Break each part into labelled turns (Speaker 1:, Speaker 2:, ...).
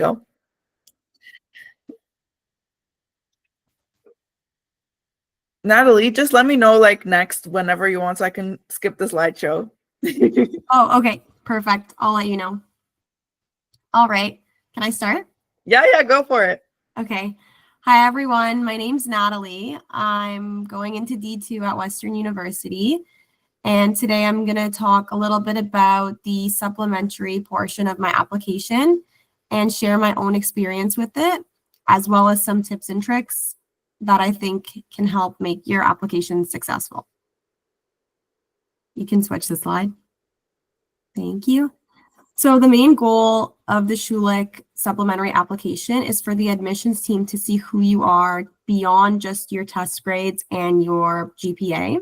Speaker 1: go. Natalie, just let me know like next whenever you want so I can skip the slideshow.
Speaker 2: Oh, okay. Perfect. I'll let you know. All right. Can I start?
Speaker 1: Yeah, go for it.
Speaker 2: Okay. Hi, everyone. My name's Natalie. I'm going into D2 at Western University. And today I'm going to talk a little bit about the supplementary portion of my application and share my own experience with it, as well as some tips and tricks that I think can help make your application successful. You can switch the slide. Thank you. So the main goal of the Schulich supplementary application is for the admissions team to see who you are beyond just your test grades and your GPA.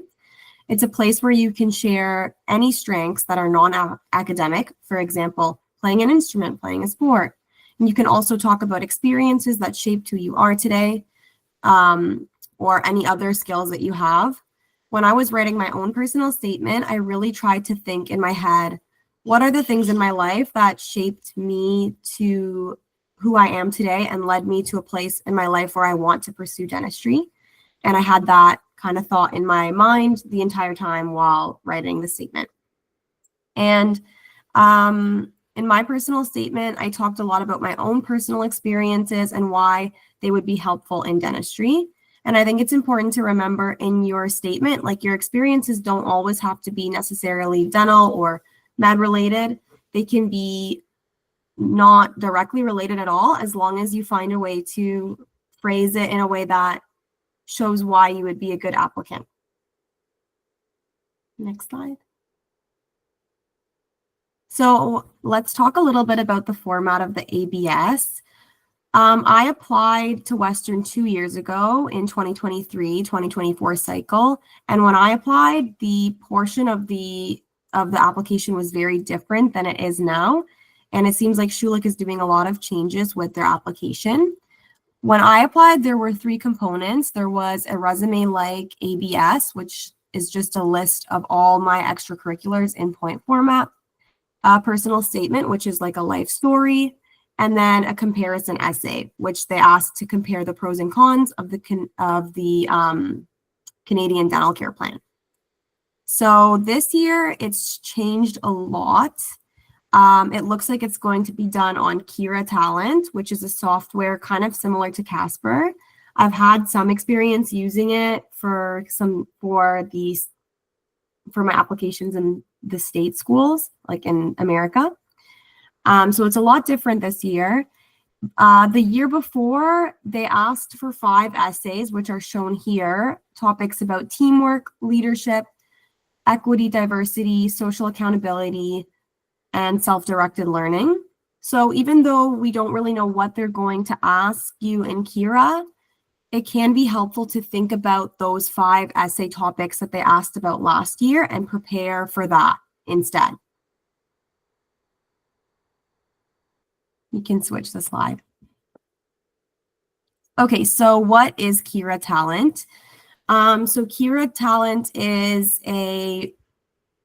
Speaker 2: It's a place where you can share any strengths that are non-academic, for example, playing an instrument, playing a sport. And you can also talk about experiences that shaped who you are today, or any other skills that you have. When I was writing my own personal statement, I really tried to think in my head, what are the things in my life that shaped me to who I am today and led me to a place in my life where I want to pursue dentistry? And I had that kind of thought in my mind the entire time while writing the statement. And in my personal statement, I talked a lot about my own personal experiences and why they would be helpful in dentistry. And I think it's important to remember in your statement, like your experiences don't always have to be necessarily dental or med related. They can be not directly related at all, as long as you find a way to phrase it in a way that shows why you would be a good applicant. Next slide. So let's talk a little bit about the format of the ABS. I applied to Western 2 years ago in 2023-2024 cycle. And when I applied, the portion of the application was very different than it is now. And it seems like Schulich is doing a lot of changes with their application. When I applied, there were 3 components. There was a resume-like ABS, which is just a list of all my extracurriculars in point format, a personal statement, which is like a life story, and then a comparison essay, which they asked to compare the pros and cons of the Canadian Dental Care Plan. So this year, it's changed a lot. It looks like it's going to be done on Kira Talent, which is a software kind of similar to Casper. I've had some experience using it for my applications in the state schools, like in America. So it's a lot different this year. The year before, they asked for 5 essays, which are shown here, topics about teamwork, leadership, equity, diversity, social accountability, and self-directed learning. So even though we don't really know what they're going to ask you in Kira, it can be helpful to think about those 5 essay topics that they asked about last year and prepare for that instead. You can switch the slide. Okay, so what is Kira Talent? So Kira Talent is a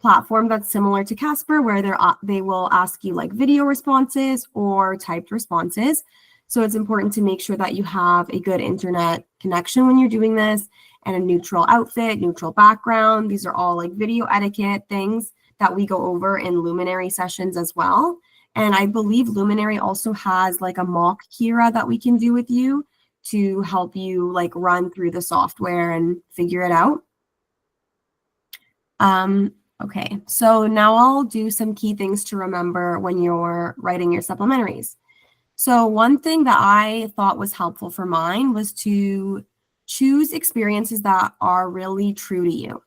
Speaker 2: platform that's similar to Casper, where they will ask you like video responses or typed responses. So it's important to make sure that you have a good internet connection when you're doing this, and a neutral outfit, neutral background. These are all like video etiquette things that we go over in Luminary sessions as well. And I believe Luminary also has like a mock Kira that we can do with you to help you like run through the software and figure it out. Okay, so now I'll do some key things to remember when you're writing your supplementaries. So one thing that I thought was helpful for mine was to choose experiences that are really true to you.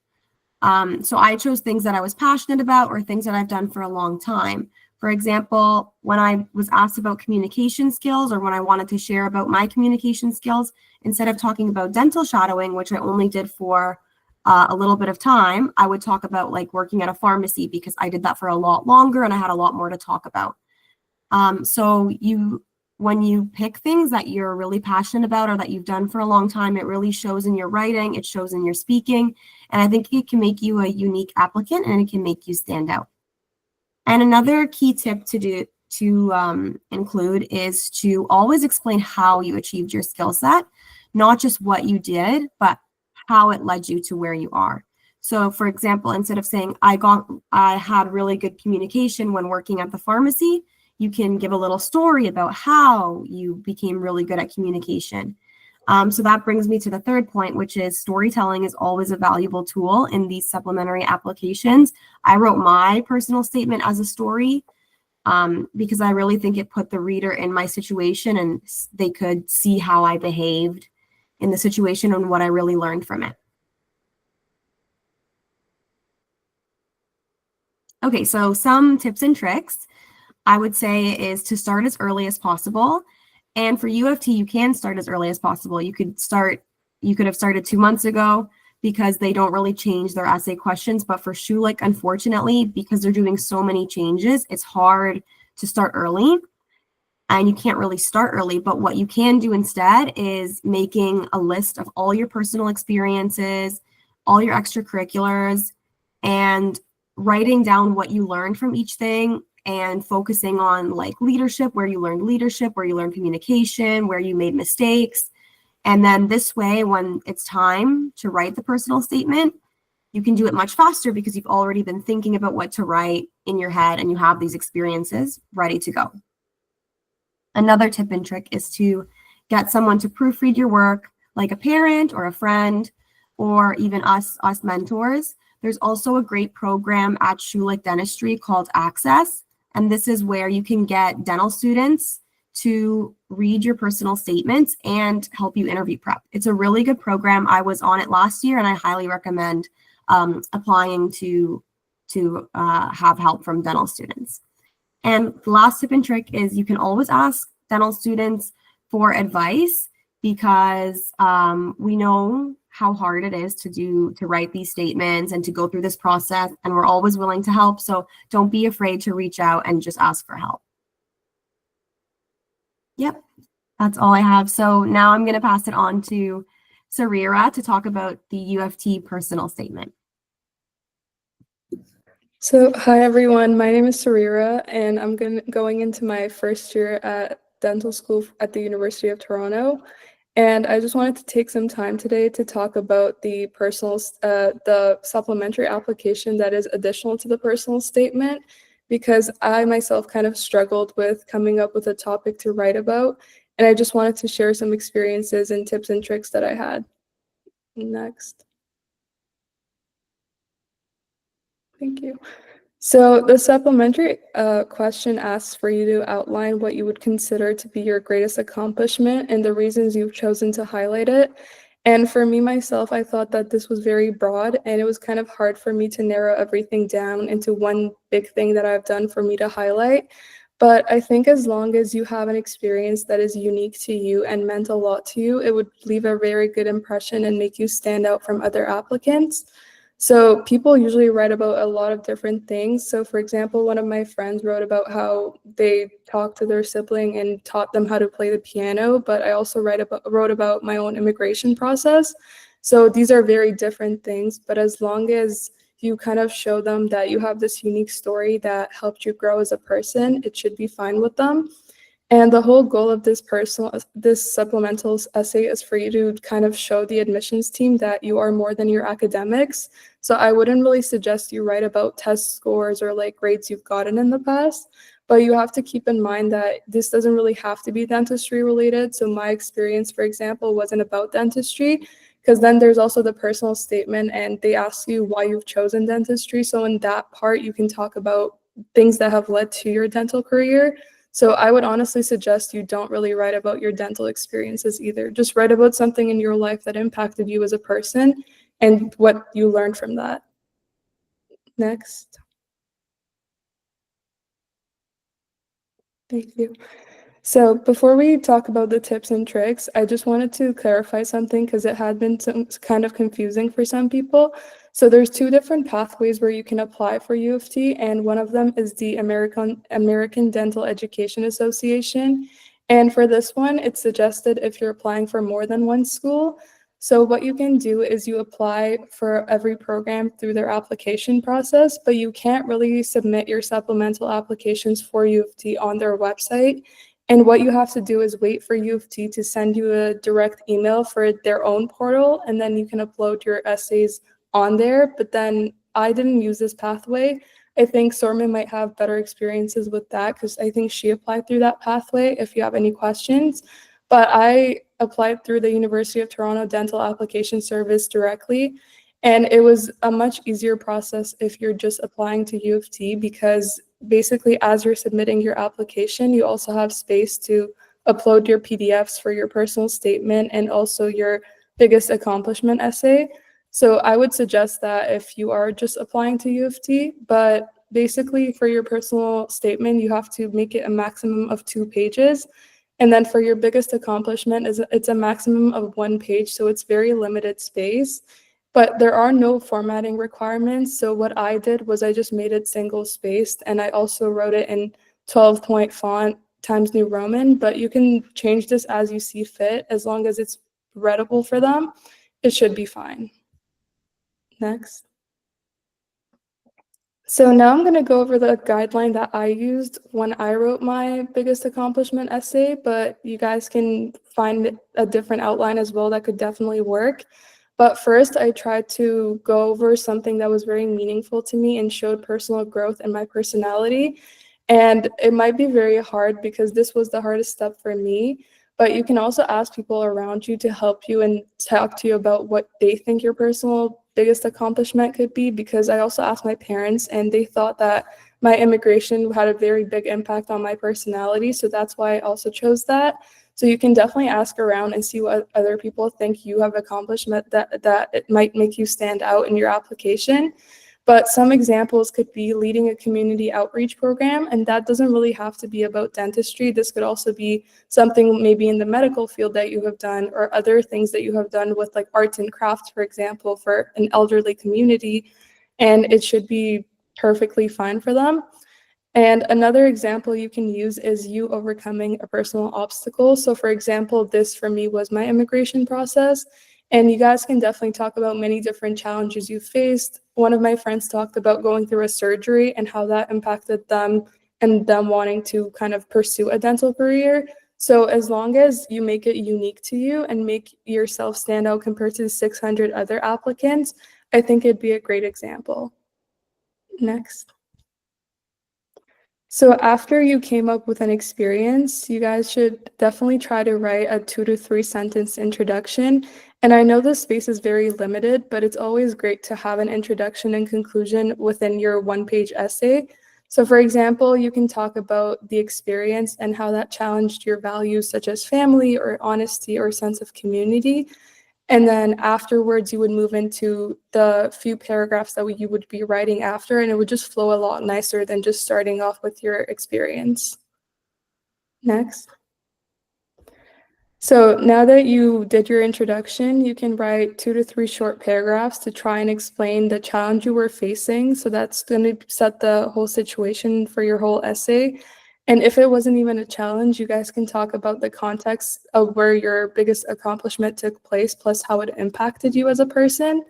Speaker 2: So I chose things that I was passionate about or things that I've done for a long time. For example, when I was asked about communication skills, or when I wanted to share about my communication skills, instead of talking about dental shadowing, which I only did for a little bit of time, I would talk about like working at a pharmacy, because I did that for a lot longer and I had a lot more to talk about. So when you pick things that you're really passionate about or that you've done for a long time, it really shows in your writing, it shows in your speaking, and I think it can make you a unique applicant and it can make you stand out. And another key tip to include is to always explain how you achieved your skill set, not just what you did, but how it led you to where you are. So for example, instead of saying, I had really good communication when working at the pharmacy, you can give a little story about how you became really good at communication. So that brings me to the third point, which is storytelling is always a valuable tool in these supplementary applications. I wrote my personal statement as a story because I really think it put the reader in my situation and they could see how I behaved in the situation and what I really learned from it. Okay, so some tips and tricks I would say is to start as early as possible. And for UofT, you can start as early as possible. You could have started 2 months ago because they don't really change their essay questions. But for Schulich, unfortunately, because they're doing so many changes, it's hard to start early. And you can't really start early. But what you can do instead is making a list of all your personal experiences, all your extracurriculars, and writing down what you learned from each thing and focusing on like leadership, where you learned communication, where you made mistakes. And then this way, when it's time to write the personal statement, you can do it much faster because you've already been thinking about what to write in your head and you have these experiences ready to go. Another tip and trick is to get someone to proofread your work, like a parent or a friend, or even us mentors. There's also a great program at Schulich Dentistry called Access. And this is where you can get dental students to read your personal statements and help you interview prep. It's a really good program. I was on it last year and I highly recommend applying to have help from dental students. And the last tip and trick is you can always ask dental students for advice because we know how hard it is to write these statements and to go through this process, and we're always willing to help. So don't be afraid to reach out and just ask for help. Yep, that's all I have. So now I'm going to pass it on to Sarira to talk about the UofT personal statement.
Speaker 3: So hi everyone, my name is Sarira and I'm going into my first year at dental school at the University of Toronto. And I just wanted to take some time today to talk about the supplementary application that is additional to the personal statement, because I myself kind of struggled with coming up with a topic to write about. And I just wanted to share some experiences and tips and tricks that I had. Next. Thank you. So the supplementary question asks for you to outline what you would consider to be your greatest accomplishment and the reasons you've chosen to highlight it. And for me, myself, I thought that this was very broad and it was kind of hard for me to narrow everything down into one big thing that I've done for me to highlight. But I think as long as you have an experience that is unique to you and meant a lot to you, it would leave a very good impression and make you stand out from other applicants. So people usually write about a lot of different things. So for example, one of my friends wrote about how they talked to their sibling and taught them how to play the piano, but I also wrote about my own immigration process. So these are very different things, but as long as you kind of show them that you have this unique story that helped you grow as a person, it should be fine with them. And the whole goal of this supplemental essay is for you to kind of show the admissions team that you are more than your academics. So I wouldn't really suggest you write about test scores or like grades you've gotten in the past, but you have to keep in mind that this doesn't really have to be dentistry related. So my experience, for example, wasn't about dentistry, because then there's also the personal statement and they ask you why you've chosen dentistry. So in that part, you can talk about things that have led to your dental career. So I would honestly suggest you don't really write about your dental experiences either. Just write about something in your life that impacted you as a person and what you learned from that. Next. Thank you. So before we talk about the tips and tricks, I just wanted to clarify something because it had been kind of confusing for some people. So there's two different pathways where you can apply for UofT, and one of them is the American Dental Education Association. And for this one, it's suggested if you're applying for more than one school. So what you can do is you apply for every program through their application process, but you can't really submit your supplemental applications for U of T on their website. And what you have to do is wait for U of T to send you a direct email for their own portal, and then you can upload your essays on there. But then I didn't use this pathway. I think Sorman might have better experiences with that because I think she applied through that pathway if you have any questions. But I applied through the University of Toronto Dental Application Service directly, and it was a much easier process if you're just applying to U of T because basically as you're submitting your application, you also have space to upload your PDFs for your personal statement and also your biggest accomplishment essay. So I would suggest that if you are just applying to U of T, but basically for your personal statement, you have to make it a maximum of 2 pages. And then for your biggest accomplishment, it's a maximum of 1 page, so it's very limited space. But there are no formatting requirements. So what I did was I just made it single spaced, and I also wrote it in 12-point font Times New Roman. But you can change this as you see fit, as long as it's readable for them. It should be fine. Next. So now I'm going to go over the guideline that I used when I wrote my biggest accomplishment essay, but you guys can find a different outline as well that could definitely work. But first, I tried to go over something that was very meaningful to me and showed personal growth in my personality. And it might be very hard because this was the hardest step for me. But you can also ask people around you to help you and talk to you about what they think your personal biggest accomplishment could be, because I also asked my parents and they thought that my immigration had a very big impact on my personality. So that's why I also chose that. So you can definitely ask around and see what other people think you have accomplished that it might make you stand out in your application. But some examples could be leading a community outreach program, and that doesn't really have to be about dentistry. This could also be something maybe in the medical field that you have done, or other things that you have done with like arts and crafts, for example, for an elderly community, and it should be perfectly fine for them. And another example you can use is you overcoming a personal obstacle. So for example, this for me was my immigration process. And you guys can definitely talk about many different challenges you faced. One of my friends talked about going through a surgery and how that impacted them and them wanting to kind of pursue a dental career. So as long as you make it unique to you and make yourself stand out compared to the 600 other applicants, I think it'd be a great example. Next. So after you came up with an experience, you guys should definitely try to write a 2 to 3 sentence introduction. And I know the space is very limited, but it's always great to have an introduction and conclusion within your 1-page essay. So for example, you can talk about the experience and how that challenged your values such as family or honesty or sense of community. And then afterwards, you would move into the few paragraphs that you would be writing after, and it would just flow a lot nicer than just starting off with your experience. Next. So now that you did your introduction, you can write 2 to 3 short paragraphs to try and explain the challenge you were facing. So that's going to set the whole situation for your whole essay. And if it wasn't even a challenge, you guys can talk about the context of where your biggest accomplishment took place, plus how it impacted you as a person.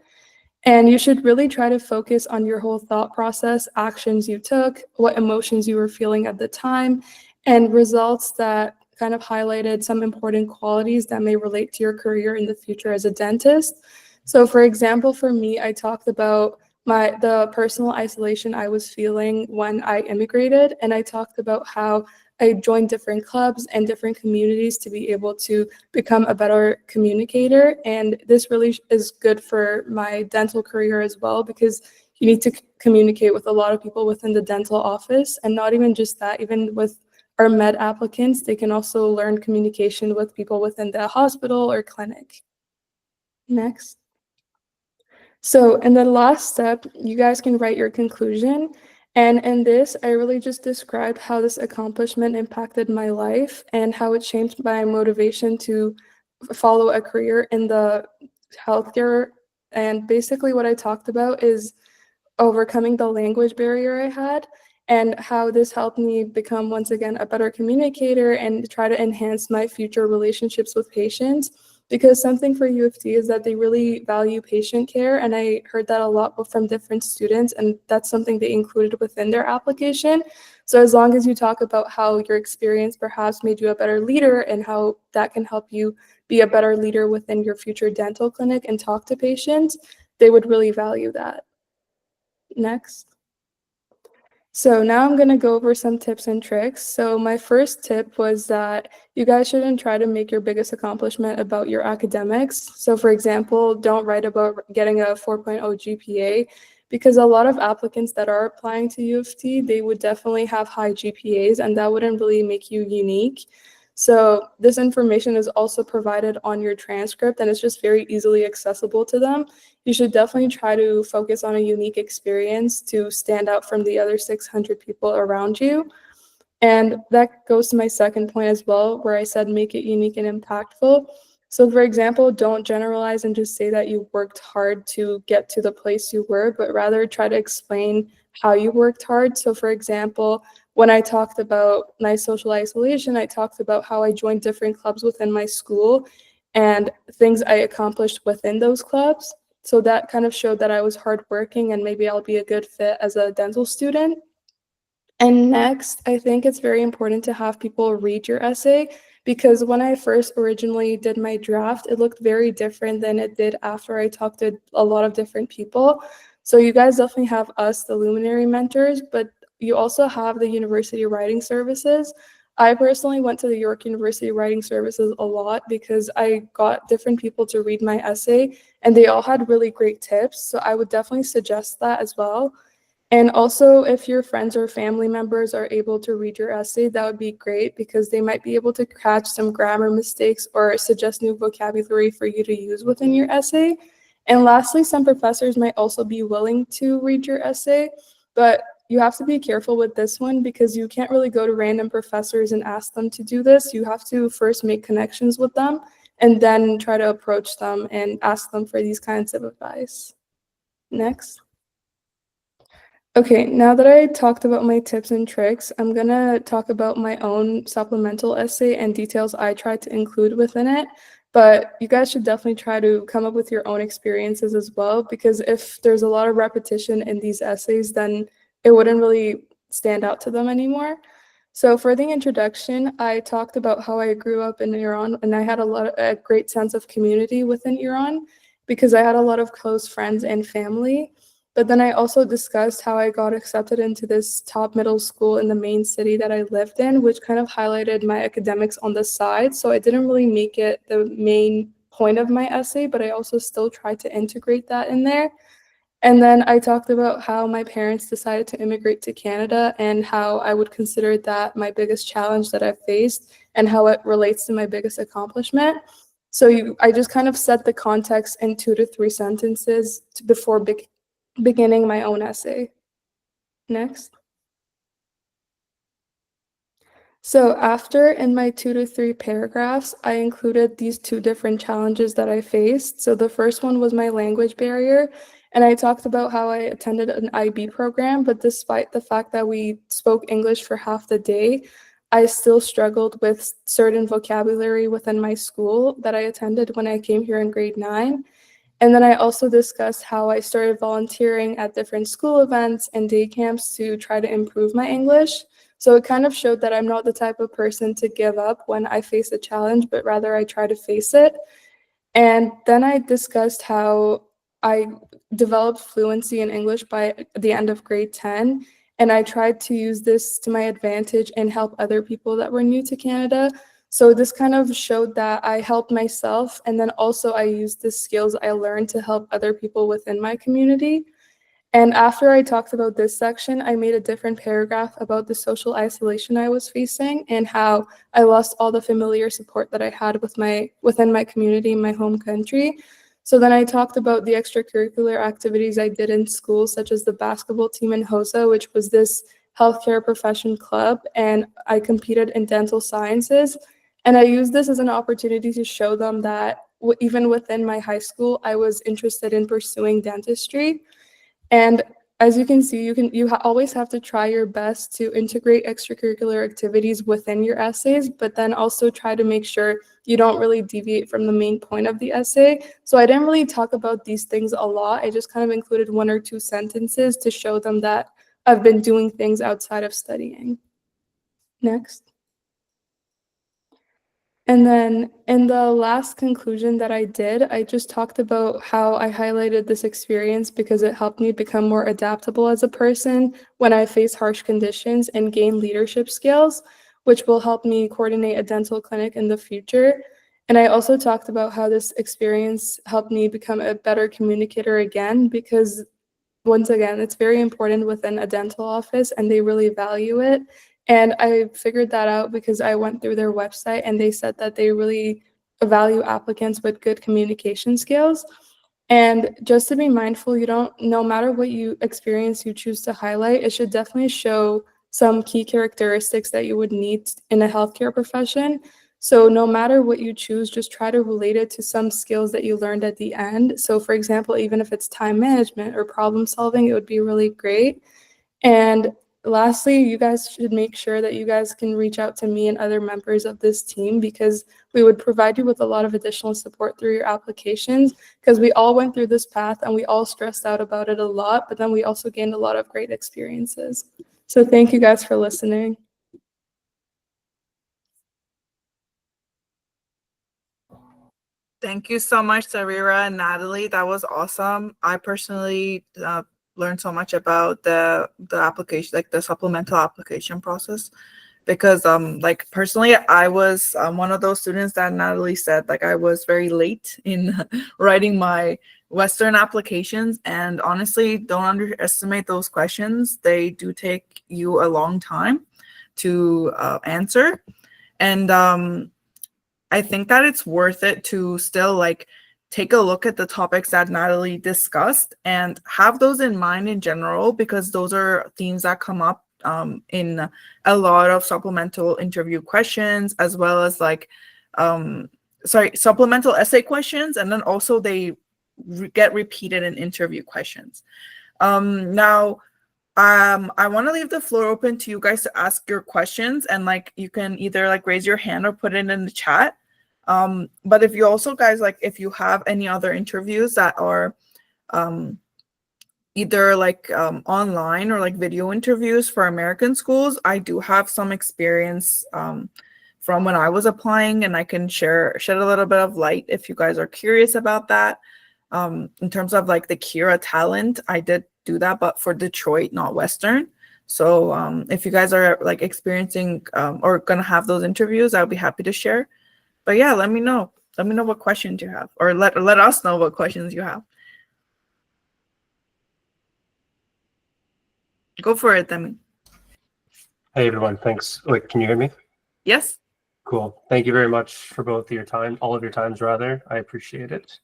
Speaker 3: And you should really try to focus on your whole thought process, actions you took, what emotions you were feeling at the time, and results that kind of highlighted some important qualities that may relate to your career in the future as a dentist. So for example, for me, I talked about the personal isolation I was feeling when I immigrated, and I talked about how I joined different clubs and different communities to be able to become a better communicator. And this really is good for my dental career as well, because you need to communicate with a lot of people within the dental office. And not even just that, even with our med applicants, they can also learn communication with people within the hospital or clinic. Next. So in the last step, you guys can write your conclusion. And in this, I really just described how this accomplishment impacted my life and how it changed my motivation to follow a career in the healthcare. And basically what I talked about is overcoming the language barrier I had and how this helped me become, once again, a better communicator and try to enhance my future relationships with patients. because something for UofT is that they really value patient care, and I heard that a lot from different students, and that's something they included within their application. So as long as you talk about how your experience perhaps made you a better leader and how that can help you be a better leader within your future dental clinic and talk to patients, they would really value that. Next. So now I'm going to go over some tips and tricks. So my first tip was that you guys shouldn't try to make your biggest accomplishment about your academics. So for example, don't write about getting a 4.0 GPA, because a lot of applicants that are applying to U of T, they would definitely have high GPAs, and that wouldn't really make you unique. So this information is also provided on your transcript, and it's just very easily accessible to them. You should definitely try to focus on a unique experience to stand out from the other 600 people around you. And that goes to my second point as well, where I said make it unique and impactful. So for example, don't generalize and just say that you worked hard to get to the place you were, but rather try to explain how you worked hard. So for example, when I talked about my social isolation, I talked about how I joined different clubs within my school and things I accomplished within those clubs. So that kind of showed that I was hardworking and maybe I'll be a good fit as a dental student. And next, I think it's very important to have people read your essay, because when I first originally did my draft, it looked very different than it did after I talked to a lot of different people. So you guys definitely have us, the Luminary mentors, but you also have the University Writing Services. I personally went to the York University Writing Services a lot because I got different people to read my essay and they all had really great tips. So I would definitely suggest that as well. And also, if your friends or family members are able to read your essay, that would be great because they might be able to catch some grammar mistakes or suggest new vocabulary for you to use within your essay. And lastly, some professors might also be willing to read your essay, but you have to be careful with this one because you can't really go to random professors and ask them to do this. You have to first make connections with them and then try to approach them and ask them for these kinds of advice. Next. Okay, now that I talked about my tips and tricks, I'm gonna talk about my own supplemental essay and details I tried to include within it. But you guys should definitely try to come up with your own experiences as well, because if there's a lot of repetition in these essays, then it wouldn't really stand out to them anymore. So for the introduction, I talked about how I grew up in Iran and I had a great sense of community within Iran because I had a lot of close friends and family. But then I also discussed how I got accepted into this top middle school in the main city that I lived in, which kind of highlighted my academics on the side. So I didn't really make it the main point of my essay, but I also still tried to integrate that in there. And then I talked about how my parents decided to immigrate to Canada and how I would consider that my biggest challenge that I've faced and how it relates to my biggest accomplishment. So I just kind of set the context in 2 to 3 sentences before beginning my own essay. Next. So after, in my 2 to 3 paragraphs, I included these 2 different challenges that I faced. So the first one was my language barrier, and I talked about how I attended an IB program, but despite the fact that we spoke English for half the day, I still struggled with certain vocabulary within my school that I attended when I came here in grade 9. And then I also discussed how I started volunteering at different school events and day camps to try to improve my English. So it kind of showed that I'm not the type of person to give up when I face a challenge, but rather I try to face it. And then I discussed how I developed fluency in English by the end of grade 10. And I tried to use this to my advantage and help other people that were new to Canada. So this kind of showed that I helped myself, and then also I used the skills I learned to help other people within my community. And after I talked about this section, I made a different paragraph about the social isolation I was facing and how I lost all the familiar support that I had within my community in my home country. So then I talked about the extracurricular activities I did in school, such as the basketball team in HOSA, which was this healthcare profession club, and I competed in dental sciences. And I used this as an opportunity to show them that even within my high school, I was interested in pursuing dentistry. And as you can see, always have to try your best to integrate extracurricular activities within your essays, but then also try to make sure you don't really deviate from the main point of the essay. So I didn't really talk about these things a lot. I just kind of included 1 or 2 sentences to show them that I've been doing things outside of studying. Next. And then in the last conclusion that I did, I just talked about how I highlighted this experience because it helped me become more adaptable as a person when I face harsh conditions and gain leadership skills, which will help me coordinate a dental clinic in the future. And I also talked about how this experience helped me become a better communicator again, because once again, it's very important within a dental office and they really value it. And I figured that out because I went through their website and they said that they really value applicants with good communication skills. And just to be mindful, no matter what experience you choose to highlight, it should definitely show some key characteristics that you would need in a healthcare profession. So no matter what you choose, just try to relate it to some skills that you learned at the end. So for example, even if it's time management or problem solving, it would be really great. And lastly, you guys should make sure that you guys can reach out to me and other members of this team, because we would provide you with a lot of additional support through your applications, because we all went through this path and we all stressed out about it a lot, but then we also gained a lot of great experiences. So thank you guys for listening.
Speaker 1: Thank you so much, Sarira and Natalie. That was awesome. I personally learned so much about the application, like the supplemental application process, because like personally, I was one of those students that Natalie said, like I was very late in writing my Western applications, and honestly, don't underestimate those questions. They do take you a long time to answer, and I think that it's worth it to still like take a look at the topics that Natalie discussed and have those in mind in general, because those are themes that come up in a lot of supplemental interview questions, as well as like supplemental essay questions, and then also they get repeated in interview questions. Now I want to leave the floor open to you guys to ask your questions, and like you can either like raise your hand or put it in the chat. But if you also guys, like if you have any other interviews that are either like online or like video interviews for American schools, I do have some experience from when I was applying, and I can shed a little bit of light if you guys are curious about that. In terms of like the Kira talent, I did do that, but for Detroit, not Western. So if you guys are like experiencing or gonna have those interviews, I'll be happy to share. But yeah, let me know what questions you have, or let us know what questions you have. Go for it, Demi.
Speaker 4: Hey everyone, thanks. Wait, can you hear me?
Speaker 1: Yes.
Speaker 4: Cool. Thank you very much for both of your time, all of your times rather. I appreciate it.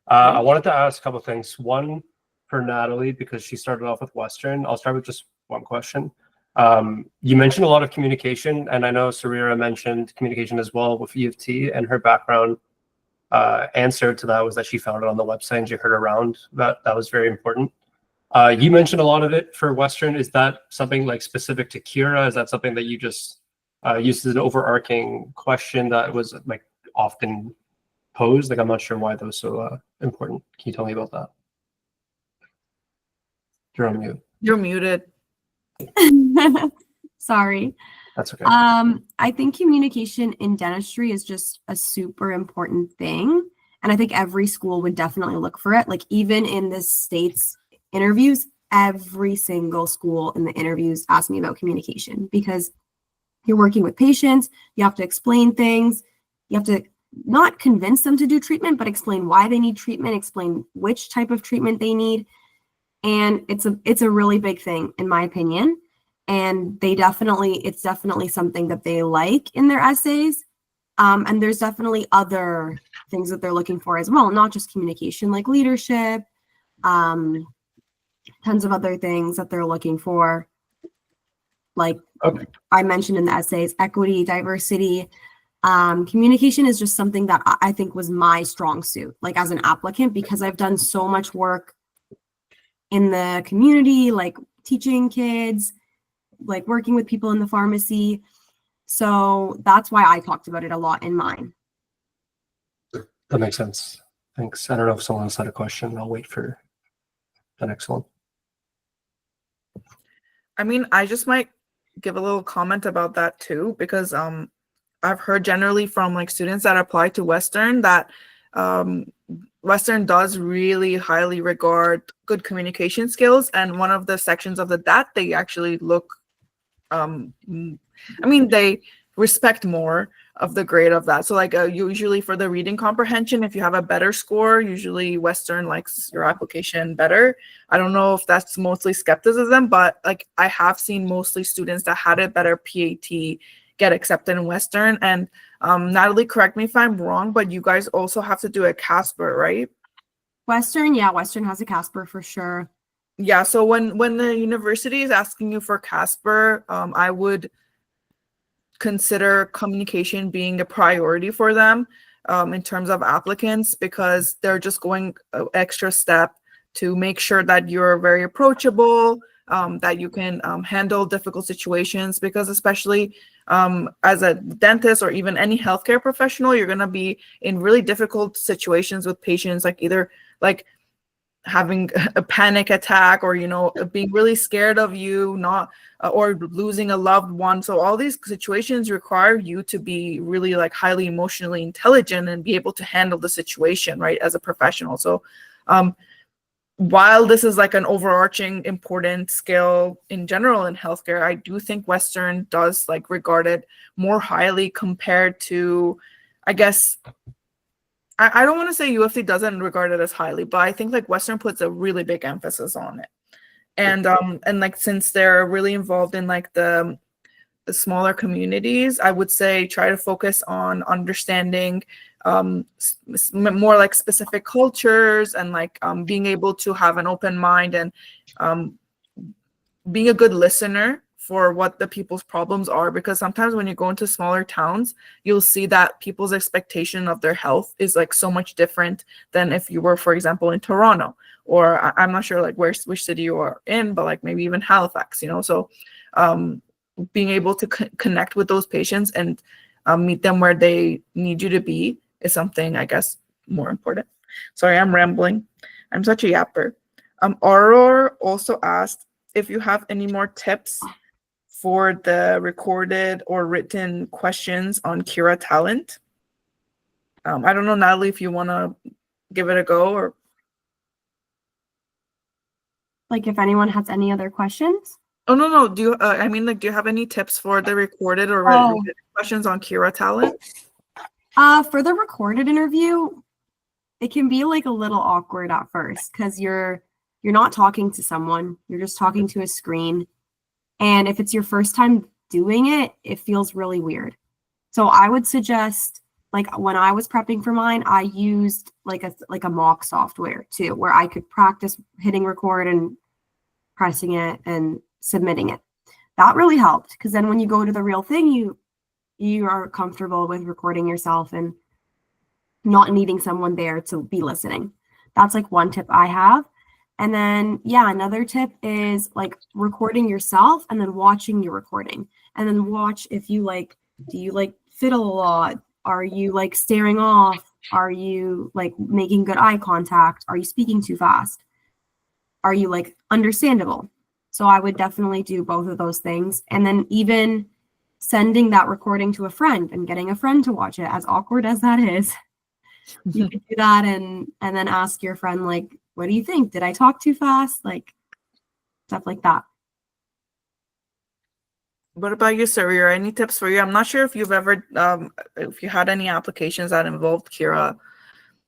Speaker 4: I wanted to ask a couple of things. One for Natalie, because she started off with Western. I'll start with just one question. You mentioned a lot of communication, and I know Sarira mentioned communication as well with UofT, and her background answer to that was that she found it on the website and she heard around that. That was very important. You mentioned a lot of it for Western. Is that something like specific to Kira? Is that something that you just used as an overarching question that was like often posed? Like, I'm not sure why that was so important. Can you tell me about that? You're on mute.
Speaker 1: You're muted.
Speaker 2: Sorry.
Speaker 4: That's okay.
Speaker 2: I think communication in dentistry is just a super important thing. And I think every school would definitely look for it. Like even in the States interviews, every single school in the interviews ask me about communication, because you're working with patients, you have to explain things, you have to not convince them to do treatment, but explain why they need treatment, explain which type of treatment they need. And it's a really big thing, in my opinion. And it's definitely something that they like in their essays. And there's definitely other things that they're looking for as well, not just communication, like leadership, tons of other things that they're looking for. Like I mentioned in the essays, equity, diversity. Communication is just something that I think was my strong suit, like as an applicant, because I've done so much work in the community, like teaching kids, like working with people in the pharmacy. So that's why I talked about it a lot in mine.
Speaker 4: That makes sense. Thanks. I don't know if someone else had a question. I'll wait for the next one.
Speaker 1: I mean, I just might give a little comment about that too, because I've heard generally from like students that apply to Western that Western does really highly regard good communication skills, and one of the sections of that they actually look they respect more of the grade of that. So like usually for the reading comprehension, if you have a better score, usually Western likes your application better. I don't know if that's mostly skepticism, but like I have seen mostly students that had a better PAT get accepted in Western. And Natalie, correct me if I'm wrong, but you guys also have to do a Casper, right?
Speaker 2: Western, yeah, Western has a Casper for sure.
Speaker 1: Yeah, so when the university is asking you for Casper, I would consider communication being a priority for them in terms of applicants, because they're just going an extra step to make sure that you're very approachable, that you can handle difficult situations, because especially as a dentist or even any healthcare professional, you're going to be in really difficult situations with patients, like either like having a panic attack or being really scared of you, not or losing a loved one. So all these situations require you to be really like highly emotionally intelligent and be able to handle the situation, right, as a professional. So while this is like an overarching important skill in general in healthcare, I do think Western does like regard it more highly compared to, I guess, I don't want to say UofT doesn't regard it as highly, but I think like Western puts a really big emphasis on it. And like since they're really involved in like the smaller communities, I would say try to focus on understanding more like specific cultures, and like being able to have an open mind, and being a good listener for what the people's problems are, because sometimes when you go into smaller towns, you'll see that people's expectation of their health is like so much different than if you were, for example, in Toronto, or I'm not sure like which city you are in, but like maybe even Halifax, so being able to connect with those patients and meet them where they need you to be is something, I guess, more important. Sorry, I'm rambling. I'm such a yapper. Aurora also asked if you have any more tips for the recorded or written questions on Kira Talent. I don't know, Natalie, if you want to give it a go, or
Speaker 2: like if anyone has any other questions.
Speaker 1: Oh no, do you do you have any tips for the recorded or written questions on Kira Talent?
Speaker 2: For the recorded interview, it can be like a little awkward at first because you're not talking to someone, you're just talking to a screen. And if it's your first time doing it, it feels really weird. So I would suggest, like when I was prepping for mine, I used like a mock software too, where I could practice hitting record and pressing it and submitting it. That really helped, because then when you go to the real thing, you are comfortable with recording yourself and not needing someone there to be listening. That's like one tip I have. And then, yeah, another tip is like recording yourself and then watching your recording, and then watch if you like, do you like fiddle a lot? Are you like staring off? Are you like making good eye contact? Are you speaking too fast? Are you like understandable? So I would definitely do both of those things. And then even sending that recording to a friend and getting a friend to watch it, as awkward as that is, you could do that and then ask your friend, like, what do you think? Did I talk too fast? Like stuff like that.
Speaker 1: What about you, Sarir? Any tips for you? I'm not sure if you've ever, if you had any applications that involved Kira,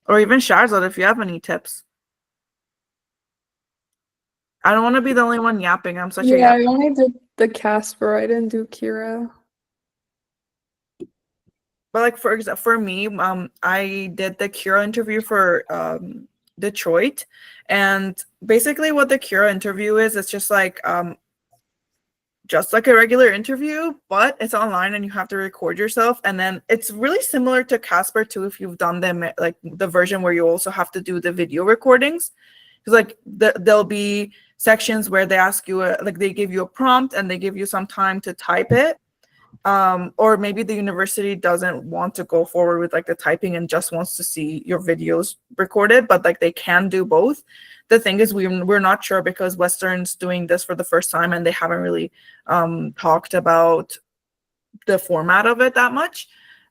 Speaker 1: or even Shahrzad, if you have any tips. I don't want to be the only one yapping. I'm such a
Speaker 3: Yeah,
Speaker 1: yapper.
Speaker 3: I only did the Casper. I didn't do Kira.
Speaker 1: But like for me, I did the Kira interview for Detroit, and basically what the Kira interview is, it's just like a regular interview, but it's online and you have to record yourself. And then it's really similar to Casper too, if you've done them, like the version where you also have to do the video recordings. because like there'll be sections where they ask you like they give you a prompt and they give you some time to type it, or maybe the university doesn't want to go forward with like the typing and just wants to see your videos recorded, but like they can do both. The thing is we're not sure because Western's doing this for the first time and they haven't really talked about the format of it that much.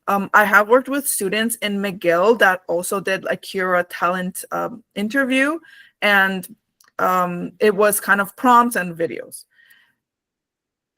Speaker 1: I have worked with students in McGill that also did a Cura talent interview, and it was kind of prompts and videos.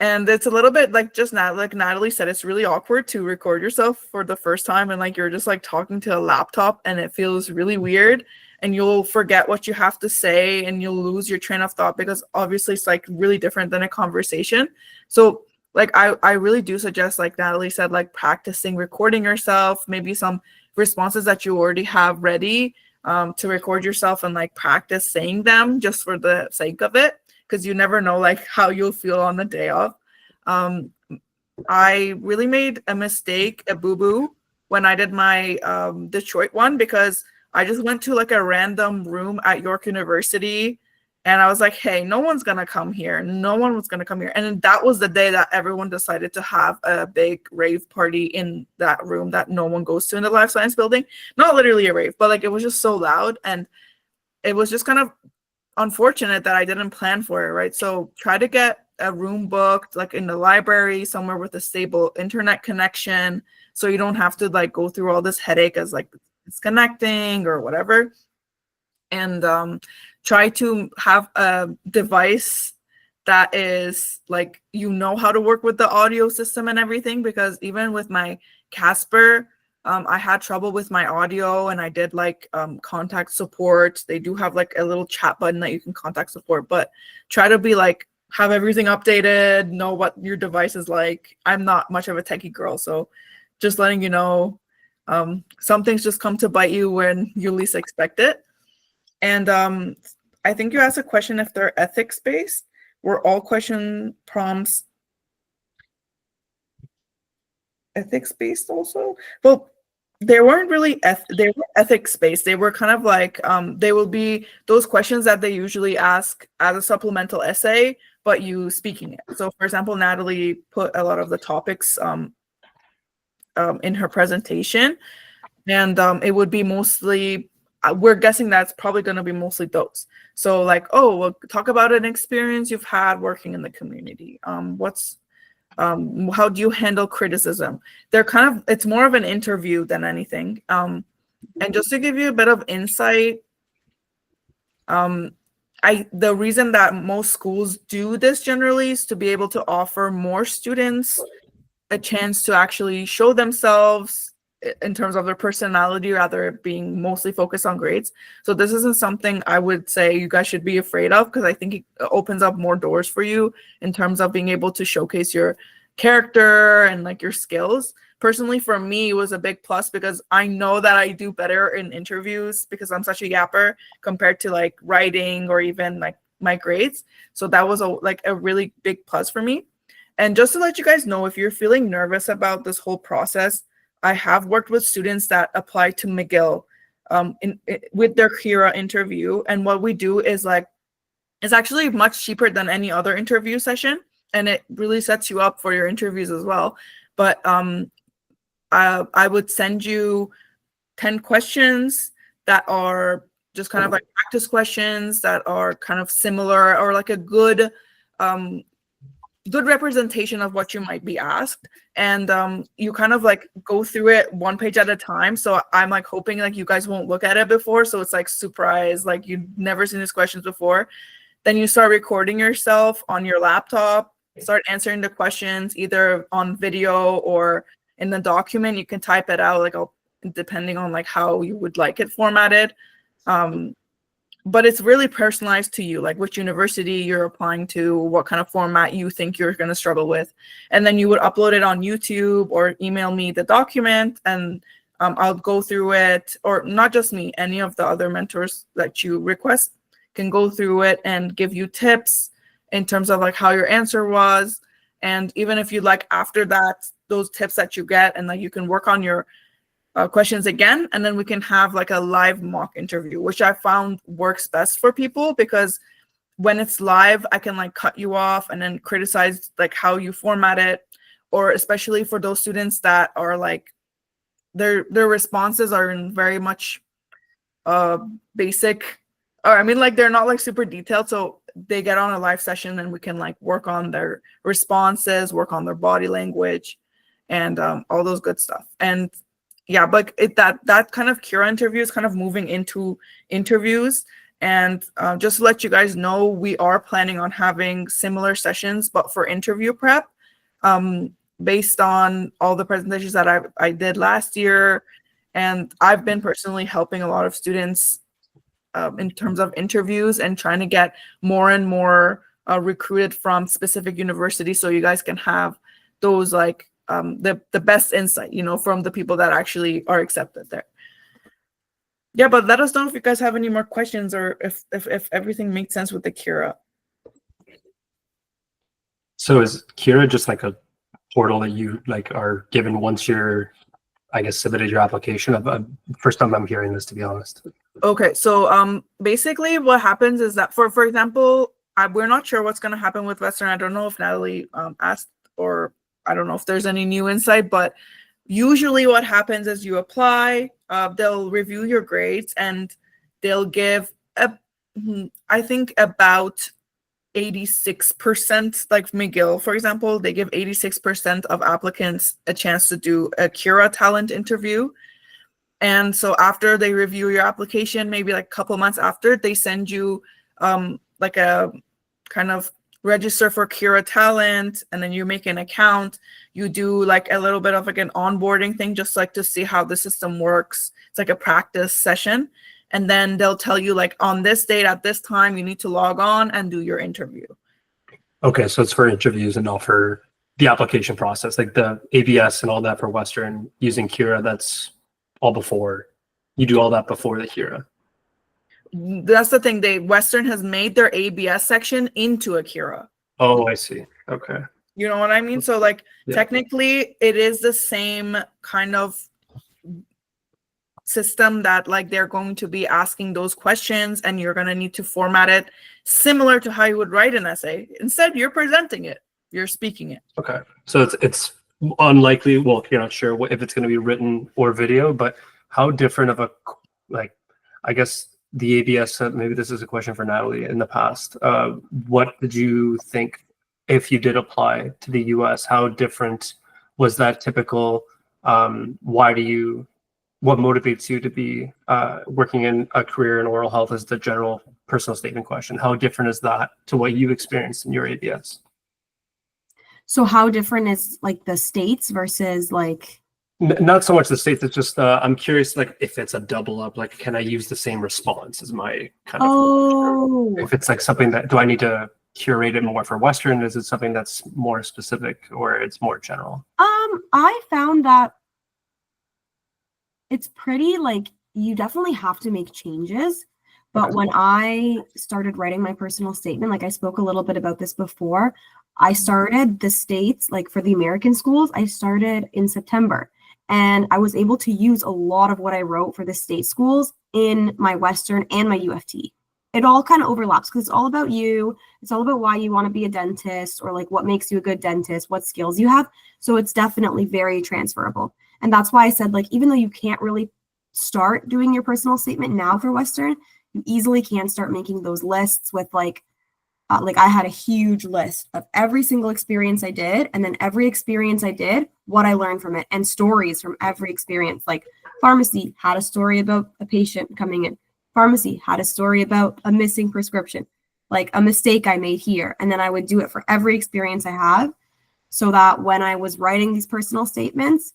Speaker 1: And it's a little bit like just not like Natalie said, it's really awkward to record yourself for the first time and like you're just like talking to a laptop and it feels really weird and you'll forget what you have to say and you'll lose your train of thought because obviously it's like really different than a conversation. So like I really do suggest, like Natalie said, like practicing recording yourself, maybe some responses that you already have ready to record yourself and like practice saying them just for the sake of it, because you never know like how you'll feel on the day of. I really made a mistake, a boo-boo, when I did my Detroit one, because I just went to like a random room at York University and I was like, hey, no one's gonna come here. No one was gonna come here. And that was the day that everyone decided to have a big rave party in that room that no one goes to in the life science building. Not literally a rave, but like it was just so loud and it was just kind of unfortunate that I didn't plan for it, right? So try to get a room booked like in the library somewhere with a stable internet connection so you don't have to like go through all this headache as like it's connecting or whatever. And try to have a device that is like, you know, how to work with the audio system and everything, because even with my Casper, I had trouble with my audio and I did like contact support. They do have like a little chat button that you can contact support, but try to be like, have everything updated, know what your device is like. I'm not much of a techie girl, so just letting you know, some things just come to bite you when you least expect it. And I think you asked a question if they're ethics-based. Were all question prompts ethics-based also? Well, they weren't really they were ethics-based. They were kind of like they will be those questions that they usually ask as a supplemental essay, but you speaking it. So for example, Natalie put a lot of the topics in her presentation, and it would be mostly, we're guessing that's probably going to be mostly those. So like, oh, well, talk about an experience you've had working in the community. How do you handle criticism? They're kind of, it's more of an interview than anything. And just to give you a bit of insight, the reason that most schools do this generally is to be able to offer more students a chance to actually show themselves in terms of their personality, rather being mostly focused on grades. So this isn't something I would say you guys should be afraid of, because I think it opens up more doors for you in terms of being able to showcase your character and like your skills. Personally, for me, it was a big plus because I know that I do better in interviews because I'm such a yapper compared to like writing or even like my grades. So that was a really big plus for me. And just to let you guys know, if you're feeling nervous about this whole process, I have worked with students that apply to McGill with their Kira interview. And what we do is like, it's actually much cheaper than any other interview session. And it really sets you up for your interviews as well. But I would send you 10 questions that are just kind of like practice questions that are kind of similar or like a good representation of what you might be asked. And you kind of like go through it one page at a time. So I'm like hoping like you guys won't look at it before. So it's like surprise, like you've never seen these questions before. Then you start recording yourself on your laptop, start answering the questions either on video or in the document. You can type it out, like depending on like how you would like it formatted. But it's really personalized to you, like which university you're applying to, what kind of format you think you're going to struggle with. And then you would upload it on YouTube or email me the document, and I'll go through it. Or not just me, any of the other mentors that you request can go through it and give you tips in terms of like how your answer was. And even if you'd like after that, those tips that you get, and like you can work on your questions again, and then we can have like a live mock interview, which I found works best for people, because when it's live, I can like cut you off and then criticize like how you format it, or especially for those students that are like their responses are in very much basic, or I mean like they're not like super detailed, so they get on a live session and we can like work on their responses, work on their body language, and all those good stuff. And yeah, but that kind of Cura interview is kind of moving into interviews. And just to let you guys know, we are planning on having similar sessions, but for interview prep, based on all the presentations that I did last year. And I've been personally helping a lot of students in terms of interviews and trying to get more and more recruited from specific universities, so you guys can have those like the best insight, you know, from the people that actually are accepted there. Yeah, but let us know if you guys have any more questions, or if everything makes sense with the Cura.
Speaker 4: So is Cura just like a portal that you like are given once you're, I guess, submitted your application? First time I'm hearing this, to be honest.
Speaker 1: Okay, so basically what happens is that for example, we're not sure what's going to happen with Western. I don't know if Natalie asked, or I don't know if there's any new insight, but usually what happens is you apply, they'll review your grades, and they'll give I think about 86%, like McGill, for example, they give 86% of applicants a chance to do a Cura talent interview. And so after they review your application, maybe like a couple months after, they send you like a kind of register for Cura talent, and then you make an account. You do like a little bit of like an onboarding thing, just like to see how the system works. It's like a practice session. And then they'll tell you like on this date at this time, you need to log on and do your interview.
Speaker 4: Okay, so it's for interviews and not for the application process, like the ABS and all that for Western using Cura. That's all before you do all that before the Cura.
Speaker 1: That's the thing. Western has made their ABS section into a Cura.
Speaker 4: Oh, I see. Okay.
Speaker 1: You know what I mean? So like technically it is the same kind of system that like they're going to be asking those questions, and you're going to need to format it similar to how you would write an essay. Instead, you're presenting it, you're speaking it.
Speaker 4: Okay, so it's unlikely, well, you're not sure if it's going to be written or video, but how different of a, like, I guess the ABS, maybe this is a question for Natalie, in the past, what did you think if you did apply to the US? How different was that typical? What motivates you to be working in a career in oral health as the general personal statement question? How different is that to what you experienced in your ABS?
Speaker 2: So how different is like the states versus like?
Speaker 4: Not so much the states, it's just I'm curious, like if it's a double up, like can I use the same response as my kind of, if it's like something that, do I need to curate it more for Western? Is it something that's more specific, or it's more general?
Speaker 2: I found that it's pretty like you definitely have to make changes. But when I started writing my personal statement, like I spoke a little bit about this before, I started the states, like for the American schools, I started in September. And I was able to use a lot of what I wrote for the state schools in my Western and my UofT. It all kind of overlaps because it's all about you. It's all about why you want to be a dentist, or like what makes you a good dentist, what skills you have. So it's definitely very transferable. And that's why I said, like, even though you can't really start doing your personal statement now for Western, you easily can start making those lists with like I had a huge list of every single experience I did, and then every experience I did, what I learned from it, and stories from every experience. Like pharmacy had a story about a patient coming in. Pharmacy had a story about a missing prescription, like a mistake I made here. And then I would do it for every experience I have, so that when I was writing these personal statements,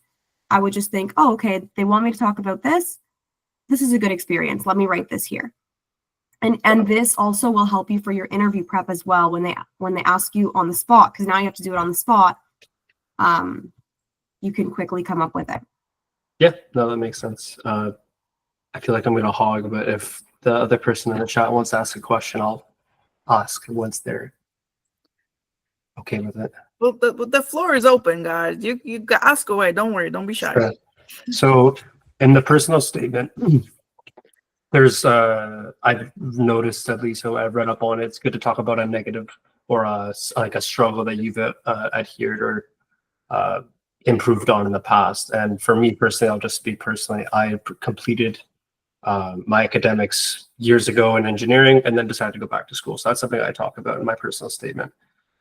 Speaker 2: I would just think, oh, okay, they want me to talk about this. This is a good experience. Let me write this here. And this also will help you for your interview prep as well when they ask you on the spot, because now you have to do it on the spot. You can quickly come up with it.
Speaker 4: Yeah, no, that makes sense. I feel like I'm going to hog, but if the other person in the chat wants to ask a question, I'll ask once they're okay with it.
Speaker 1: Well, the floor is open, guys. You ask away. Don't worry. Don't be shy.
Speaker 4: Sure. So In the personal statement, there's I've noticed, at least, so I've read up on it, it's good to talk about a negative or like a struggle that you've adhered or improved on in the past. And for me personally, I'll just speak personally, I completed my academics years ago in engineering and then decided to go back to school. So that's something I talk about in my personal statement.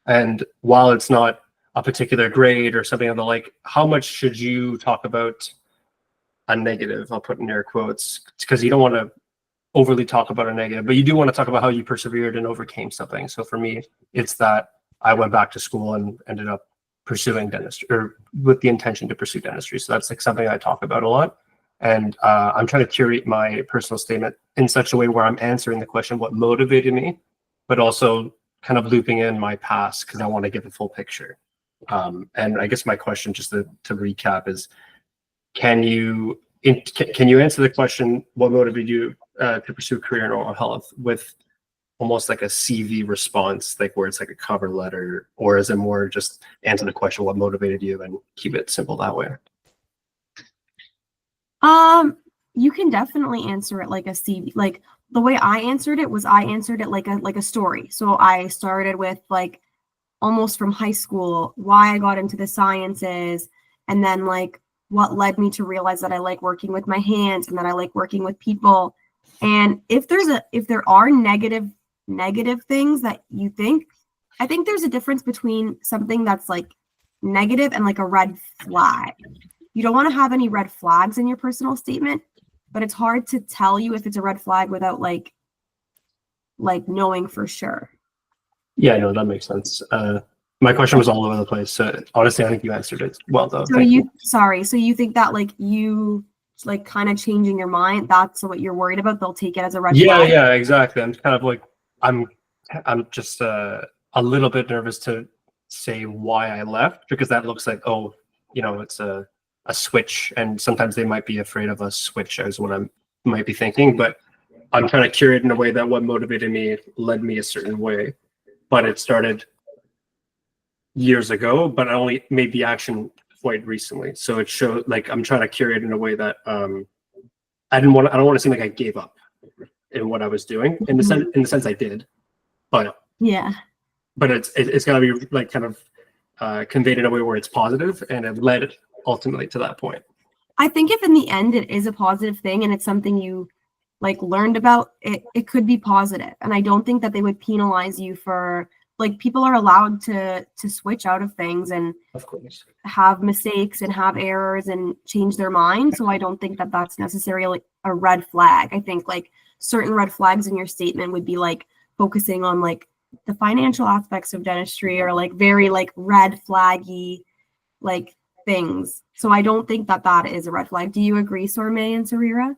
Speaker 4: And while it's not a particular grade or something of the like, how much should you talk about a negative? I'll put in air quotes, because you don't want to overly talk about a negative, but you do want to talk about how you persevered and overcame something. So for me, it's that I went back to school and ended up pursuing dentistry, or with the intention to pursue dentistry. So that's like something I talk about a lot. And I'm trying to curate my personal statement in such a way where I'm answering the question, what motivated me, but also kind of looping in my past, because I want to get the full picture. And I guess my question, just to recap, is can you answer the question, what motivated you to pursue a career in oral health, with almost like a CV response, like where it's like a cover letter, or is it more just answer the question, what motivated you, and keep it simple that way?
Speaker 2: You can definitely answer it like a CV. Like the way I answered it was I answered it like a story. So I started with like almost from high school, why I got into the sciences, and then like what led me to realize that I like working with my hands and that I like working with people. And if there are negative things that you think, I think there's a difference between something that's like negative and like a red flag. You don't want to have any red flags in your personal statement, but it's hard to tell you if it's a red flag without like knowing for sure.
Speaker 4: Yeah, no, that makes sense. My question was all over the place. So honestly, I think you answered it well, though.
Speaker 2: So so you think that like you like kind of changing your mind, that's what you're worried about? They'll take it as a red flag?
Speaker 4: Yeah, exactly. I'm kind of like, I'm just a little bit nervous to say why I left, because that looks like, oh, it's a switch, and sometimes they might be afraid of a switch, is what I might be thinking. But I'm trying to curate in a way that what motivated me led me a certain way, but it started years ago, but I only made the action quite recently. So it showed, like, I'm trying to curate in a way that I don't want to seem like I gave up in what I was doing. In the sense I did, but
Speaker 2: yeah,
Speaker 4: but it's got to be like kind of conveyed in a way where it's positive, and it led ultimately to that point.
Speaker 2: I think if in the end it is a positive thing and it's something you like learned about, it could be positive. And I don't think that they would penalize you for, like, people are allowed to switch out of things and
Speaker 4: Of course
Speaker 2: have mistakes and have errors and change their mind. So I don't think that that's necessarily a red flag. I think like certain red flags in your statement would be like focusing on like the financial aspects of dentistry, or like very like red flaggy like things. So I don't think that that is a red flag. Do you agree, Sormay and Sarira?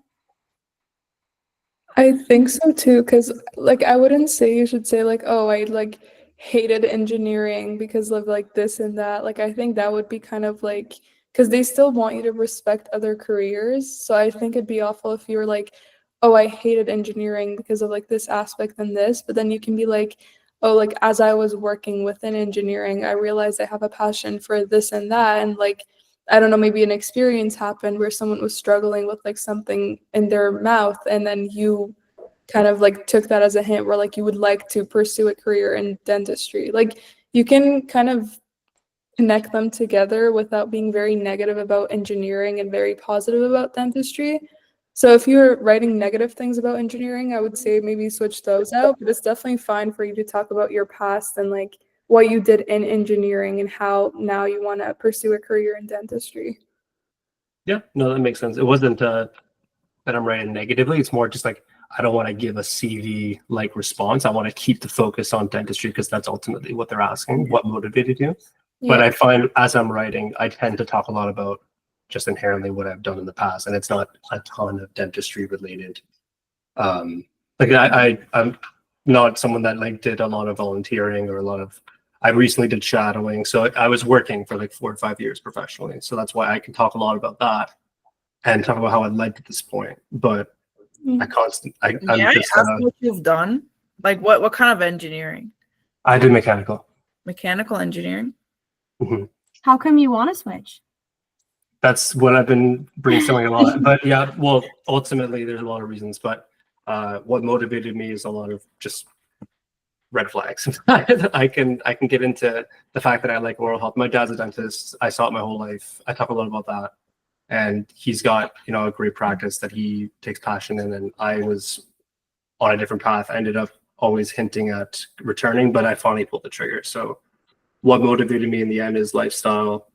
Speaker 3: I think so too, because like I wouldn't say you should say like, oh, I like hated engineering because of like this and that. Like I think that would be kind of like, because they still want you to respect other careers. So I think it'd be awful if you were like, oh, I hated engineering because of like this aspect and this, but then you can be like, oh, like as I was working within engineering, I realized I have a passion for this and that, and like I don't know, maybe an experience happened where someone was struggling with like something in their mouth, and then you kind of like took that as a hint where like you would like to pursue a career in dentistry. Like you can kind of connect them together without being very negative about engineering and very positive about dentistry. So if you're writing negative things about engineering, I would say maybe switch those out, but it's definitely fine for you to talk about your past and like what you did in engineering and how now you want to pursue a career in dentistry.
Speaker 4: Yeah, no, that makes sense. It wasn't that I'm writing negatively. It's more just like, I don't want to give a CV like response. I want to keep the focus on dentistry, because that's ultimately what they're asking, what motivated you. Yeah. But I find as I'm writing, I tend to talk a lot about just inherently what I've done in the past, and it's not a ton of dentistry related. Like I'm not someone that like did a lot of volunteering or a lot of. I recently did shadowing, so I was working for like 4 or 5 years professionally. So that's why I can talk a lot about that and talk about how it led to this point. But I'm just
Speaker 1: what you've done. Like what kind of engineering?
Speaker 4: I did mechanical
Speaker 1: Mechanical engineering.
Speaker 4: Mm-hmm.
Speaker 2: How come you want to switch?
Speaker 4: That's what I've been brainstorming a lot. But yeah, well, ultimately there's a lot of reasons, but what motivated me is a lot of just red flags. I can get into the fact that I like oral health. My dad's a dentist. I saw it my whole life. I talk a lot about that. And he's got, a great practice that he takes passion in. And I was on a different path. I ended up always hinting at returning, but I finally pulled the trigger. So what motivated me in the end is lifestyle,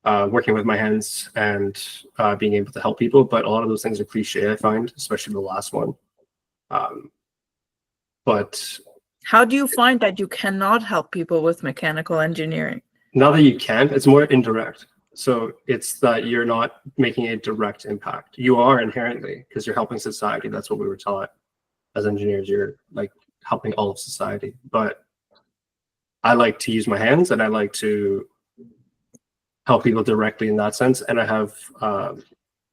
Speaker 4: working with my hands, and being able to help people. But a lot of those things are cliche, I find, especially the last one. But
Speaker 1: how do you find that you cannot help people with mechanical engineering?
Speaker 4: now that you can, it's more indirect. So it's that you're not making a direct impact. You are inherently, because you're helping society. That's what we were taught as engineers. You're like helping all of society. But I like to use my hands, and I like to help people directly in that sense. And I have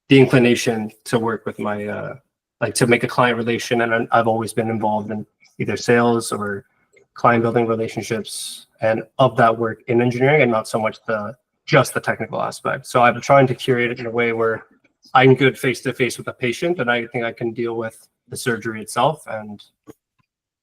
Speaker 4: the inclination to work with my, like to make a client relation. And I've always been involved in either sales or client building relationships, and of that work in engineering, and not so much just the technical aspect. So I'm trying to curate it in a way where I'm good face to face with a patient, and I think I can deal with the surgery itself. And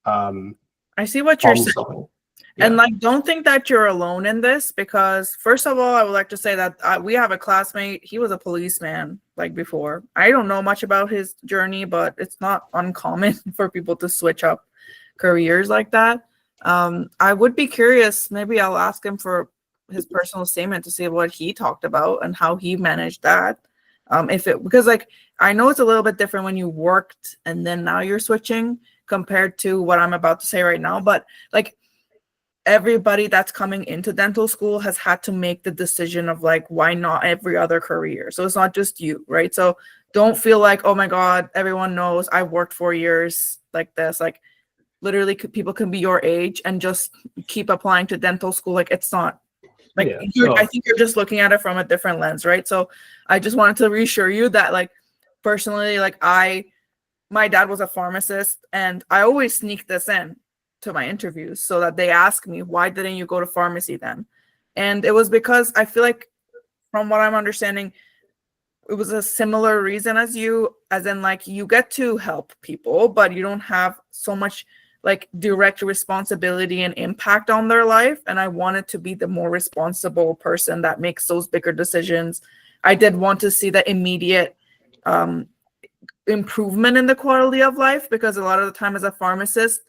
Speaker 1: I see what you're saying.
Speaker 4: Yeah.
Speaker 1: And like, don't think that you're alone in this, because first of all, I would like to say that we have a classmate. He was a policeman like before. I don't know much about his journey, but it's not uncommon for people to switch up careers like that. I would be curious. Maybe I'll ask him for his personal statement to see what he talked about and how he managed that. Because like, I know it's a little bit different when you worked and then now you're switching compared to what I'm about to say right now. But like, everybody that's coming into dental school has had to make the decision of like, why not every other career? So it's not just you, right? So don't feel like, oh my God, everyone knows I've worked 4 years like this. Like, literally people can be your age and just keep applying to dental school. Like, it's not like, I think you're just looking at it from a different lens, right? So I just wanted to reassure you that like, personally, like my dad was a pharmacist, and I always sneak this in to my interviews so that they ask me, why didn't you go to pharmacy then? And it was because I feel like, from what I'm understanding, it was a similar reason as you, as in like, you get to help people, but you don't have so much like direct responsibility and impact on their life. And I wanted to be the more responsible person that makes those bigger decisions. I did want to see the immediate improvement in the quality of life, because a lot of the time as a pharmacist,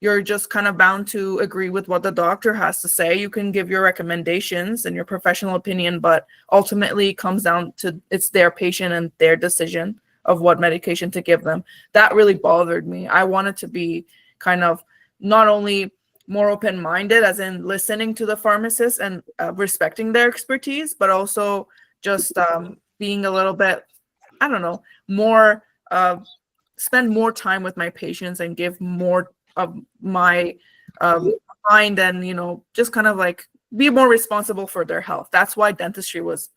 Speaker 1: you're just kind of bound to agree with what the doctor has to say. You can give your recommendations and your professional opinion, but ultimately it comes down to it's their patient and their decision of what medication to give them. That really bothered me. I wanted to be kind of not only more open-minded, as in listening to the pharmacist and respecting their expertise, but also just being a little bit, I don't know, more, spend more time with my patients and give more of my mind, and just kind of like be more responsible for their health. That's why dentistry was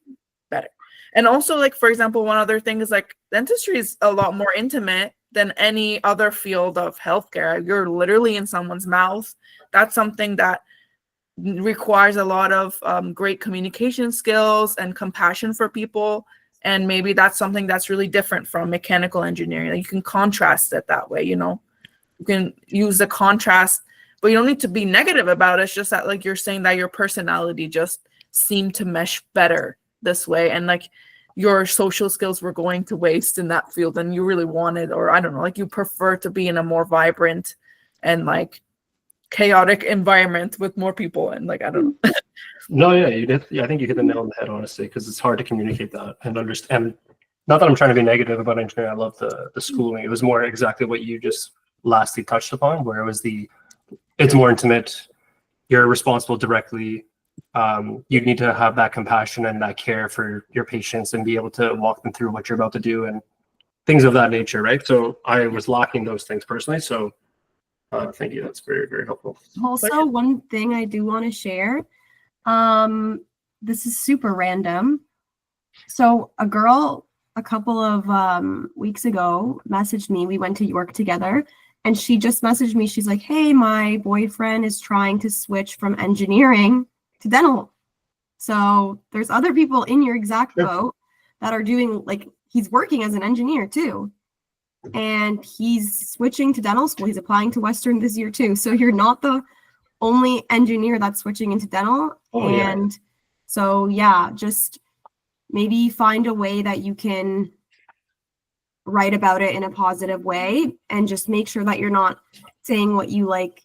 Speaker 1: better. And also, like, for example, one other thing is like, dentistry is a lot more intimate than any other field of healthcare. You're literally in someone's mouth. That's something that requires a lot of great communication skills and compassion for people. And maybe that's something that's really different from mechanical engineering. Like, you can contrast it that way, You can use the contrast, but you don't need to be negative about it. It's just that, like, you're saying that your personality just seemed to mesh better this way, and like your social skills were going to waste in that field, and you really wanted, or I don't know, like you prefer to be in a more vibrant and like chaotic environment with more people, and like, I don't know.
Speaker 4: No, yeah, you did. Yeah, I think you hit the nail on the head, honestly, because it's hard to communicate that and understand. Not that I'm trying to be negative about engineering. I love the schooling. It was more exactly what you just lastly touched upon, where it was it's more intimate. You're responsible directly. You need to have that compassion and that care for your patients and be able to walk them through what you're about to do and things of that nature, right? So I was lacking those things personally. So thank you. That's very, very helpful.
Speaker 2: Also, one thing I do want to share. This is super random. So a girl a couple of weeks ago messaged me. We went to work together, and she just messaged me. She's like, hey, my boyfriend is trying to switch from engineering to dental So there's other people in your exact boat that are doing, like, he's working as an engineer too. And he's switching to dental school. He's applying to Western this year too. So you're not the only engineer that's switching into dental. So yeah, just maybe find a way that you can write about it in a positive way, and just make sure that you're not saying what you like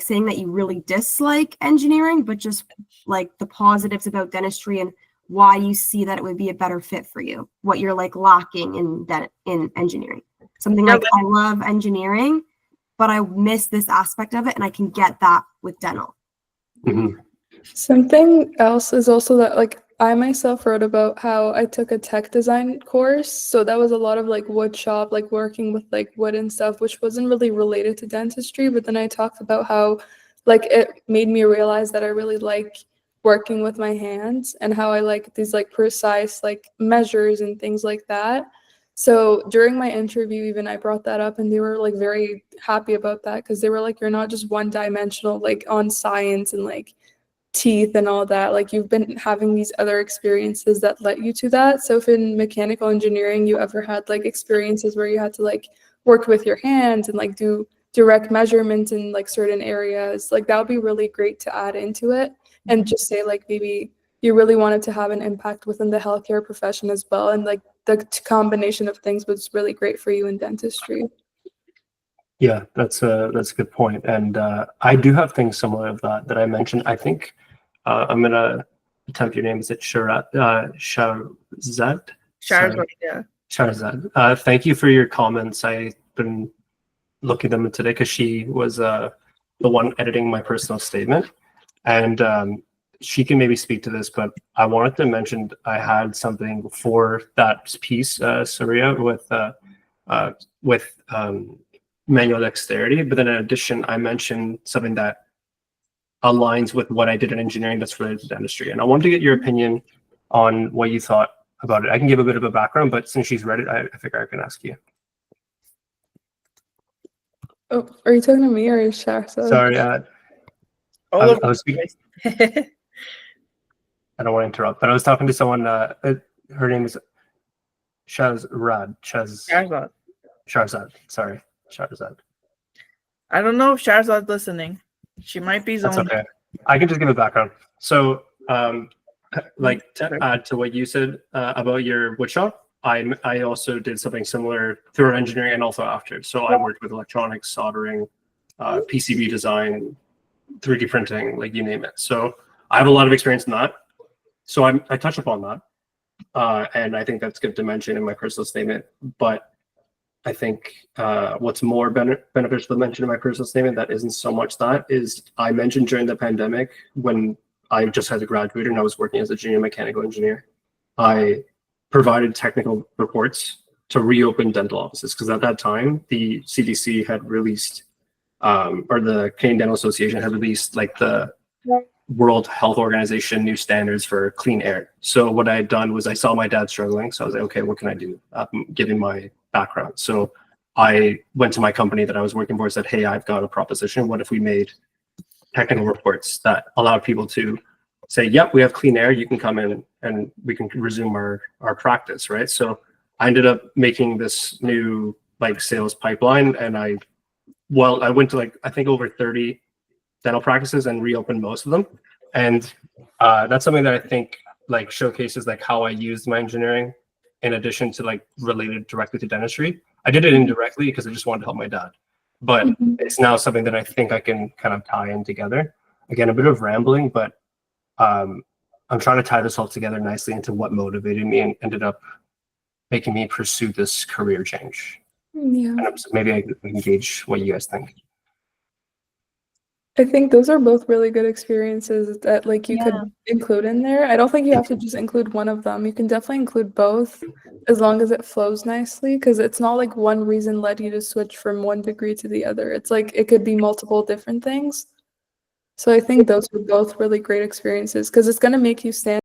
Speaker 2: saying that you really dislike engineering, but just like the positives about dentistry and why you see that it would be a better fit for you, what you're like lacking in engineering. Something like, I love engineering, but I miss this aspect of it, and I can get that with dental.
Speaker 4: Mm-hmm.
Speaker 3: Something else is also that, like, I myself wrote about how I took a tech design course. So that was a lot of like wood shop, like working with like wood and stuff, which wasn't really related to dentistry. But then I talked about how like it made me realize that I really like working with my hands and how I like these like precise like measures and things like that. So during my interview, even I brought that up, and they were like very happy about that, because they were like, you're not just one dimensional like on science and like teeth and all that. Like, you've been having these other experiences that led you to that. So if in mechanical engineering you ever had like experiences where you had to like work with your hands and like do direct measurements in like certain areas, like that would be really great to add into it. And just say like maybe you really wanted to have an impact within the healthcare profession as well, and like the combination of things was really great for you in dentistry.
Speaker 4: Yeah, that's a good point. And I do have things similar of that I mentioned. I think I'm gonna attempt your name. Is it Sharzad?
Speaker 1: Sharzad, yeah.
Speaker 4: Sharzad. Thank you for your comments. I've been looking at them today because she was the one editing my personal statement, and she can maybe speak to this. But I wanted to mention I had something for that piece, Saria, with manual dexterity, but then in addition, I mentioned something that aligns with what I did in engineering that's related to dentistry. And I wanted to get your opinion on what you thought about it. I can give a bit of a background, but since she's read it, I figure I can ask you.
Speaker 3: Oh, are you talking to me or Shahzad?
Speaker 4: Sorry, I was speaking. I don't want to interrupt, but I was talking to someone. Her name is Shahzad. Sorry, Shahzad.
Speaker 1: I don't know if Sharzad's listening. She might be zoned.
Speaker 4: That's okay. I can just give a background. So, like to add to what you said about your wood shop, I also did something similar through engineering and also after. So I worked with electronics, soldering, PCB design, 3D printing, like you name it. So I have a lot of experience in that. So I touch upon that, and I think that's good to mention in my personal statement. But I think what's more beneficial to mention in my personal statement that isn't so much that is I mentioned during the pandemic when I just had graduated and I was working as a junior mechanical engineer, I provided technical reports to reopen dental offices because at that time the CDC had released or the Canadian Dental Association had released like the World Health Organization new standards for clean air. So what I had done was I saw my dad struggling. So I was like, okay, what can I do given my background? So I went to my company that I was working for and said, hey, I've got a proposition. What if we made technical reports that allowed people to say, yep, we have clean air. You can come in and we can resume our practice, right? So I ended up making this new like sales pipeline, and I went to like I think over 30 dental practices and reopened most of them. And that's something that I think like showcases like how I used my engineering in addition to like related directly to dentistry. I did it indirectly because I just wanted to help my dad. But it's now something that I think I can kind of tie in together. Again, a bit of rambling, but I'm trying to tie this all together nicely into what motivated me and ended up making me pursue this career change.
Speaker 3: Yeah.
Speaker 4: And maybe I can gauge what you guys think.
Speaker 3: I think those are both really good experiences that like you could include in there. I don't think you have to just include one of them. You can definitely include both as long as it flows nicely, because it's not like one reason led you to switch from one degree to the other. It's like it could be multiple different things. So I think those were both really great experiences because it's going to make you stand